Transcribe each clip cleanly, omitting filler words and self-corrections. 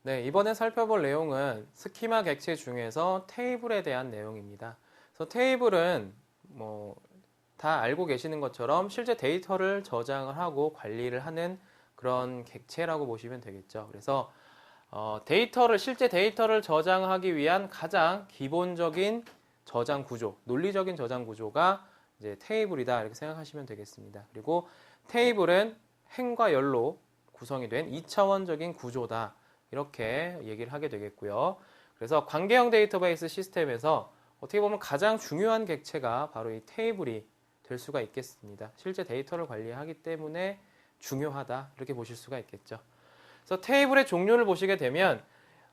네, 이번에 살펴볼 내용은 스키마 객체 중에서 테이블에 대한 내용입니다. 그래서 테이블은 다 알고 계시는 것처럼 실제 데이터를 저장을 하고 관리를 하는 그런 객체라고 보시면 되겠죠. 그래서 실제 데이터를 저장하기 위한 가장 기본적인 저장 구조, 논리적인 저장 구조가 이제 테이블이다 이렇게 생각하시면 되겠습니다. 그리고 테이블은 행과 열로 구성이 된 2차원적인 구조다 이렇게 얘기를 하게 되겠고요. 그래서 관계형 데이터베이스 시스템에서 어떻게 보면 가장 중요한 객체가 바로 이 테이블이 될 수가 있겠습니다. 실제 데이터를 관리하기 때문에 중요하다 이렇게 보실 수가 있겠죠. 그래서 테이블의 종류를 보시게 되면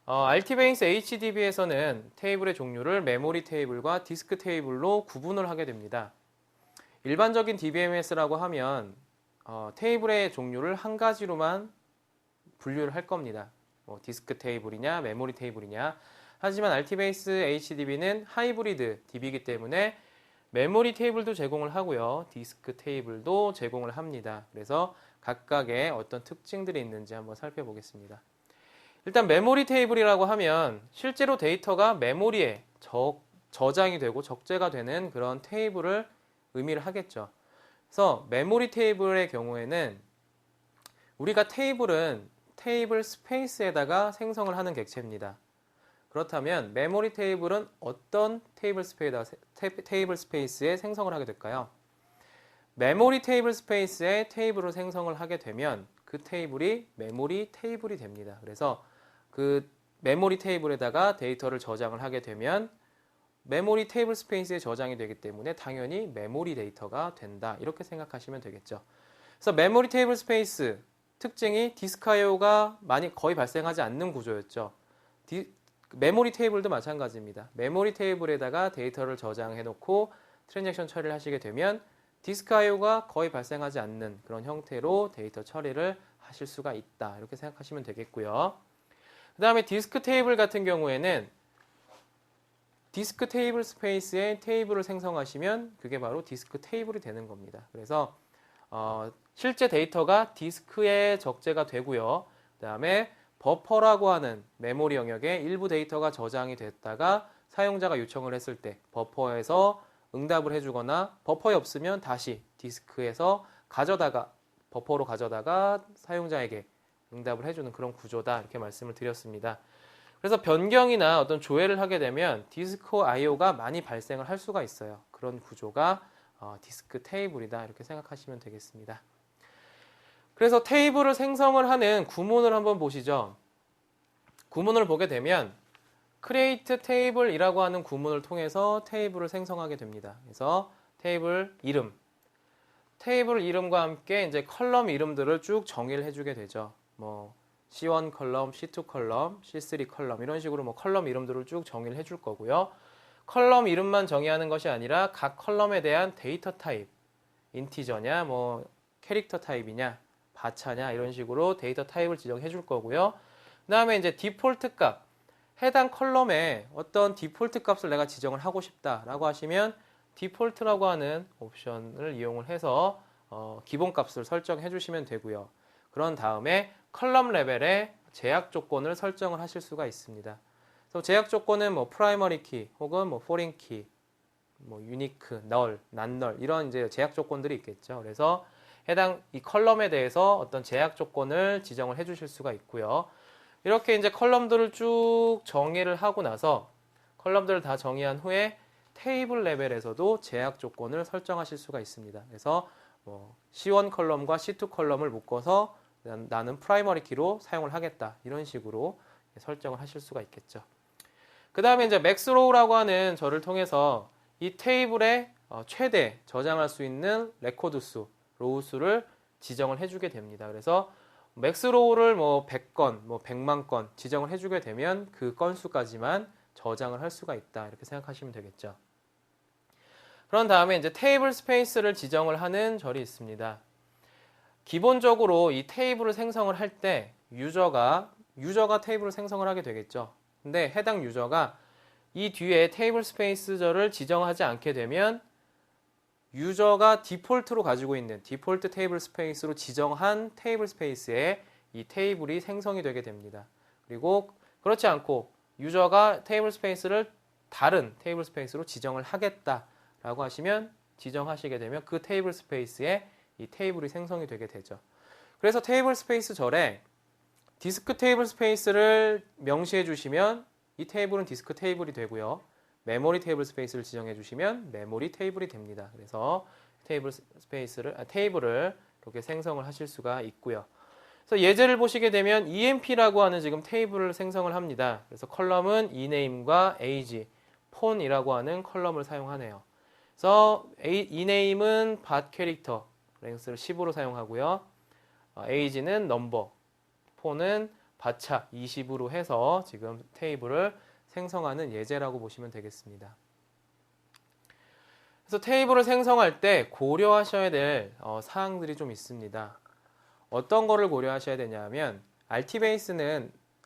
RT베이스 HDB에서는 테이블의 종류를 메모리 테이블과 디스크 테이블로 구분을 하게 됩니다. 일반적인 DBMS라고 하면 테이블의 종류를 한 가지로만 분류를 할 겁니다. 디스크 테이블이냐 메모리 테이블이냐. 하지만 RT베이스 HDB는 하이브리드 DB이기 때문에 메모리 테이블도 제공을 하고요. 디스크 테이블도 제공을 합니다. 그래서 각각의 어떤 특징들이 있는지 한번 살펴보겠습니다. 일단 메모리 테이블이라고 하면 실제로 데이터가 메모리에 저장이 되고 적재가 되는 그런 테이블을 의미를 하겠죠. 그래서 메모리 테이블의 경우에는 우리가 테이블은 테이블 스페이스에다가 생성을 하는 객체입니다. 그렇다면 메모리 테이블은 어떤 테이블 스페이스에 생성을 하게 될까요? 메모리 테이블 스페이스에 테이블을 생성을 하게 되면 그 테이블이 메모리 테이블이 됩니다. 그래서 그 메모리 테이블에다가 데이터를 저장을 하게 되면 메모리 테이블 스페이스에 저장이 되기 때문에 당연히 메모리 데이터가 된다. 이렇게 생각하시면 되겠죠. 그래서 메모리 테이블 스페이스 특징이 디스크 IO가 거의 발생하지 않는 구조였죠. 메모리 테이블도 마찬가지입니다. 메모리 테이블에다가 데이터를 저장해 놓고 트랜잭션 처리를 하시게 되면 디스크 IO가 거의 발생하지 않는 그런 형태로 데이터 처리를 하실 수가 있다. 이렇게 생각하시면 되겠고요. 그 다음에 디스크 테이블 같은 경우에는 디스크 테이블 스페이스에 테이블을 생성하시면 그게 바로 디스크 테이블이 되는 겁니다. 그래서 실제 데이터가 디스크에 적재가 되고요. 그 다음에 버퍼라고 하는 메모리 영역에 일부 데이터가 저장이 됐다가 사용자가 요청을 했을 때 버퍼에서 응답을 해주거나 버퍼에 없으면 다시 디스크에서 버퍼로 가져다가 사용자에게 응답을 해주는 그런 구조다 이렇게 말씀을 드렸습니다. 그래서 변경이나 어떤 조회를 하게 되면 디스크 IO가 많이 발생을 할 수가 있어요. 그런 구조가 디스크 테이블이다 이렇게 생각하시면 되겠습니다. 그래서 테이블을 생성을 하는 구문을 한번 보시죠. 구문을 보게 되면 create table이라고 하는 구문을 통해서 테이블을 생성하게 됩니다. 그래서 테이블 이름과 함께 이제 컬럼 이름들을 쭉 정의를 해주게 되죠. C1 컬럼, C2 컬럼, C3 컬럼 이런 식으로 컬럼 이름들을 쭉 정의를 해줄 거고요. 컬럼 이름만 정의하는 것이 아니라 각 컬럼에 대한 데이터 타입, 인티저냐, 캐릭터 타입이냐, 바차냐 이런 식으로 데이터 타입을 지정해 줄 거고요. 그 다음에 이제 디폴트 값, 해당 컬럼에 어떤 디폴트 값을 내가 지정을 하고 싶다라고 하시면 디폴트라고 하는 옵션을 이용을 해서 기본 값을 설정해 주시면 되고요. 그런 다음에 컬럼 레벨에 제약 조건을 설정을 하실 수가 있습니다. 그래서 제약 조건은 프라이머리 키 혹은 포린 키, 유니크, 널, 난널 이런 이제 제약 조건들이 있겠죠. 그래서 해당 이 컬럼에 대해서 어떤 제약 조건을 지정을 해 주실 수가 있고요. 이렇게 이제 컬럼들을 쭉 정의를 하고 나서 컬럼들을 다 정의한 후에 테이블 레벨에서도 제약 조건을 설정하실 수가 있습니다. 그래서 C1 컬럼과 C2 컬럼을 묶어서 나는 프라이머리 키로 사용을 하겠다. 이런 식으로 설정을 하실 수가 있겠죠. 그 다음에 이제 맥스로우라고 하는 저를 통해서 이 테이블에 최대 저장할 수 있는 레코드 수, 로우 수를 지정을 해주게 됩니다. 그래서 맥스로우를 100건, 100만 건 지정을 해주게 되면 그 건수까지만 저장을 할 수가 있다. 이렇게 생각하시면 되겠죠. 그런 다음에 이제 테이블 스페이스를 지정을 하는 절이 있습니다. 기본적으로 이 테이블을 생성을 할 때 유저가 테이블을 생성을 하게 되겠죠. 근데 해당 유저가 이 뒤에 테이블 스페이스절을 지정하지 않게 되면 유저가 디폴트로 가지고 있는 디폴트 테이블 스페이스로 지정한 테이블 스페이스에 이 테이블이 생성이 되게 됩니다. 그리고 그렇지 않고 유저가 테이블 스페이스를 다른 테이블 스페이스로 지정을 하겠다라고 하시면 지정하시게 되면 그 테이블 스페이스에 이 테이블이 생성이 되게 되죠. 그래서 테이블 스페이스 절에 디스크 테이블 스페이스를 명시해 주시면 이 테이블은 디스크 테이블이 되고요. 메모리 테이블 스페이스를 지정해 주시면 메모리 테이블이 됩니다. 그래서 테이블을 이렇게 생성을 하실 수가 있고요. 그래서 예제를 보시게 되면 EMP라고 하는 지금 테이블을 생성을 합니다. 그래서 컬럼은 eName과 age, 폰이라고 하는 컬럼을 사용하네요. 그래서 eName은 밭 캐릭터 랭스를 10으로 사용하고요. age는 넘버, 폰은 밭차 20으로 해서 지금 테이블을 생성하는 예제라고 보시면 되겠습니다. 그래서 테이블을 생성할 때 고려하셔야 될 사항들이 좀 있습니다. 어떤 거를 고려하셔야 되냐면 RTbase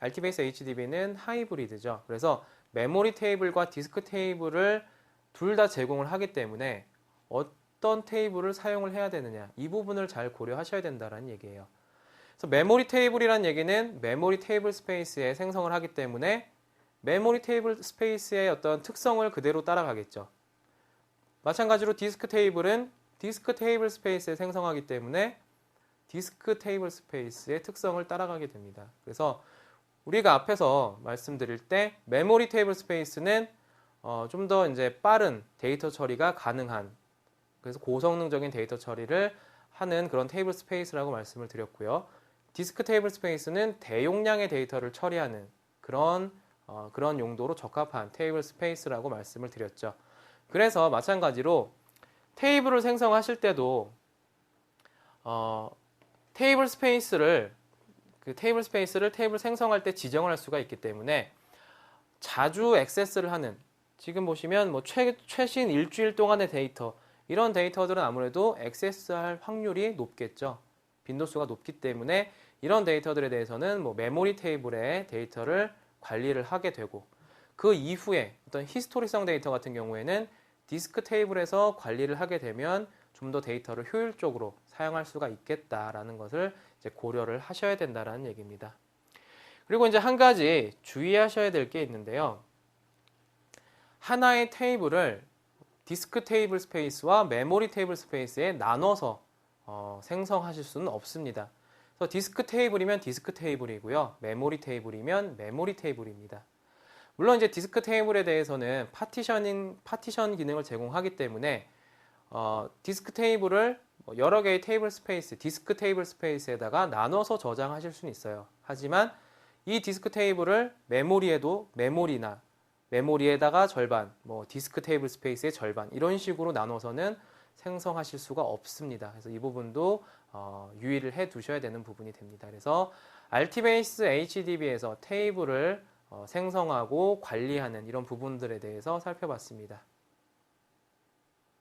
HDB는 하이브리드죠. 그래서 메모리 테이블과 디스크 테이블을 둘 다 제공을 하기 때문에 어떤 테이블을 사용을 해야 되느냐 이 부분을 잘 고려하셔야 된다는 얘기예요. 그래서 메모리 테이블이란 얘기는 메모리 테이블 스페이스에 생성을 하기 때문에 메모리 테이블 스페이스의 어떤 특성을 그대로 따라가겠죠. 마찬가지로 디스크 테이블은 디스크 테이블 스페이스에 생성하기 때문에 디스크 테이블 스페이스의 특성을 따라가게 됩니다. 그래서 우리가 앞에서 말씀드릴 때 메모리 테이블 스페이스는 좀 더 이제 빠른 데이터 처리가 가능한 그래서 고성능적인 데이터 처리를 하는 그런 테이블 스페이스라고 말씀을 드렸고요. 디스크 테이블 스페이스는 대용량의 데이터를 처리하는 그런 용도로 적합한 테이블 스페이스라고 말씀을 드렸죠. 그래서 마찬가지로 테이블을 생성하실 때도 테이블 스페이스를 테이블 생성할 때 지정을 할 수가 있기 때문에 자주 액세스를 하는 지금 보시면 뭐 최신 일주일 동안의 데이터 이런 데이터들은 아무래도 액세스할 확률이 높겠죠. 빈도수가 높기 때문에 이런 데이터들에 대해서는 뭐 메모리 테이블에 데이터를 관리를 하게 되고 그 이후에 어떤 히스토리성 데이터 같은 경우에는 디스크 테이블에서 관리를 하게 되면 좀 더 데이터를 효율적으로 사용할 수가 있겠다라는 것을 이제 고려를 하셔야 된다라는 얘기입니다. 그리고 이제 한 가지 주의하셔야 될 게 있는데요. 하나의 테이블을 디스크 테이블 스페이스와 메모리 테이블 스페이스에 나눠서 생성하실 수는 없습니다. 그래서 디스크 테이블이면 디스크 테이블이고요. 메모리 테이블이면 메모리 테이블입니다. 물론 이제 디스크 테이블에 대해서는 파티션 기능을 제공하기 때문에 디스크 테이블을 여러 개의 테이블 스페이스, 디스크 테이블 스페이스에다가 나눠서 저장하실 수는 있어요. 하지만 이 디스크 테이블을 메모리에다가 절반, 뭐 디스크 테이블 스페이스의 절반 이런 식으로 나눠서는 생성하실 수가 없습니다. 그래서 이 부분도 유의를 해 두셔야 되는 부분이 됩니다. 그래서 RTbase HDB에서 테이블을 생성하고 관리하는 이런 부분들에 대해서 살펴봤습니다.